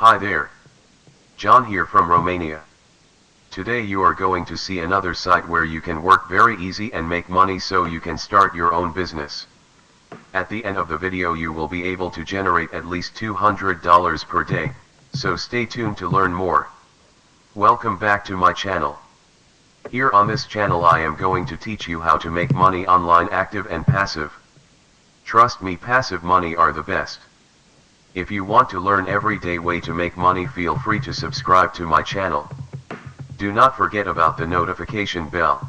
Hi there. John here from Romania. Today you are going to see another site where you can work very easy and make money so you can start your own business. At the end of the video you will be able to generate at least $200 per day, so stay tuned to learn more. Welcome back to my channel. Here on this channel I am going to teach you how to make money online, active and passive. Trust me, passive money are the best. If you want to learn everyday way to make money, feel free to subscribe to my channel. Do not forget about the notification bell.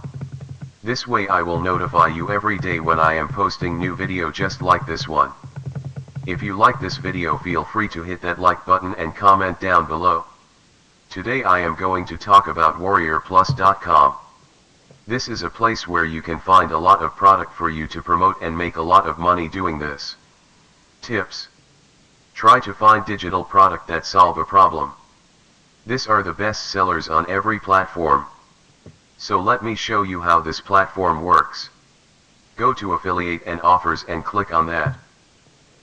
This way I will notify you every day when I am posting new video just like this one. If you like this video, feel free to hit that like button and comment down below. Today I am going to talk about warriorplus.com. This is a place where you can find a lot of product for you to promote and make a lot of money doing this. Tips. Try to find digital product that solve a problem. These are the best sellers on every platform. So let me show you how this platform works. Go to affiliate and offers and click on that.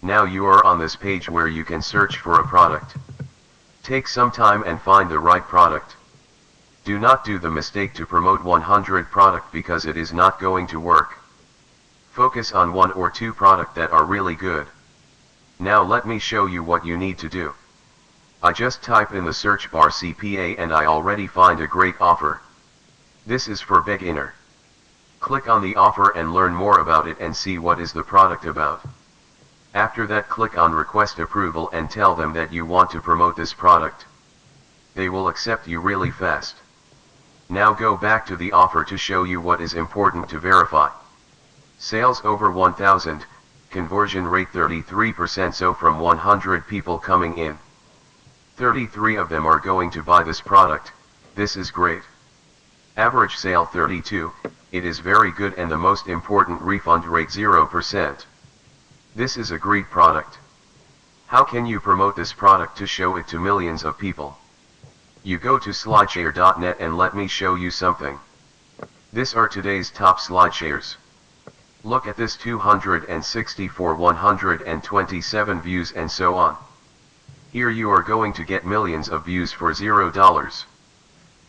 Now you are on this page where you can search for a product. Take some time and find the right product. Do not do the mistake to promote 100 product because it is not going to work. Focus on 1 or 2 product that are really good. Now let me show you what you need to do. I just type in the search bar CPA and I already find a great offer. This is for beginner. Click on the offer and learn more about it and see what is the product about. After that, click on request approval and tell them that you want to promote this product. They will accept you really fast. Now go back to the offer to show you what is important to verify. Sales over 1,000. Conversion rate 33%, so from 100 people coming in, 33 of them are going to buy this product. This is great. Average sale 32, it is very good, and the most important, refund rate 0%. This is a great product. How can you promote this product to show it to millions of people? You go to slideshare.net and let me show you something. These are today's top SlideShares. Look at this, 264, 127 views and so on. Here you are going to get millions of views for $0.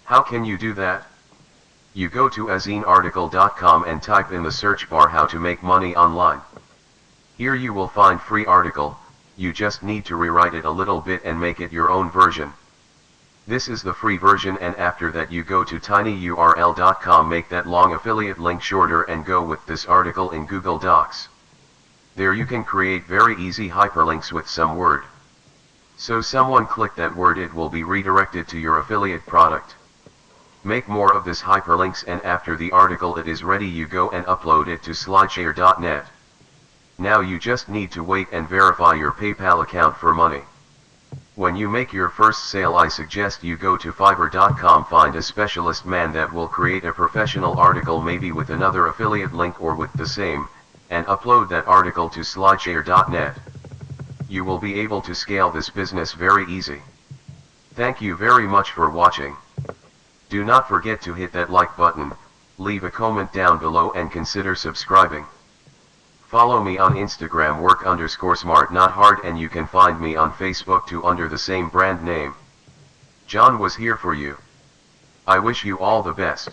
How can you do that? You go to azinearticle.com and type in the search bar how to make money online. Here you will find free article, you just need to rewrite it a little bit and make it your own version. This is the free version, and after that you go to tinyurl.com, make that long affiliate link shorter and go with this article in Google Docs. There you can create very easy hyperlinks with some word. So someone click that word, it will be redirected to your affiliate product. Make more of this hyperlinks, and after the article it is ready, you go and upload it to slideshare.net. Now you just need to wait and verify your PayPal account for money. When you make your first sale, I suggest you go to fiverr.com, find a specialist man that will create a professional article, maybe with another affiliate link or with the same, and upload that article to slideshare.net. You will be able to scale this business very easy. Thank you very much for watching. Do not forget to hit that like button, leave a comment down below and consider subscribing. Follow me on Instagram work_smart not hard, and you can find me on Facebook too under the same brand name. John was here for you. I wish you all the best.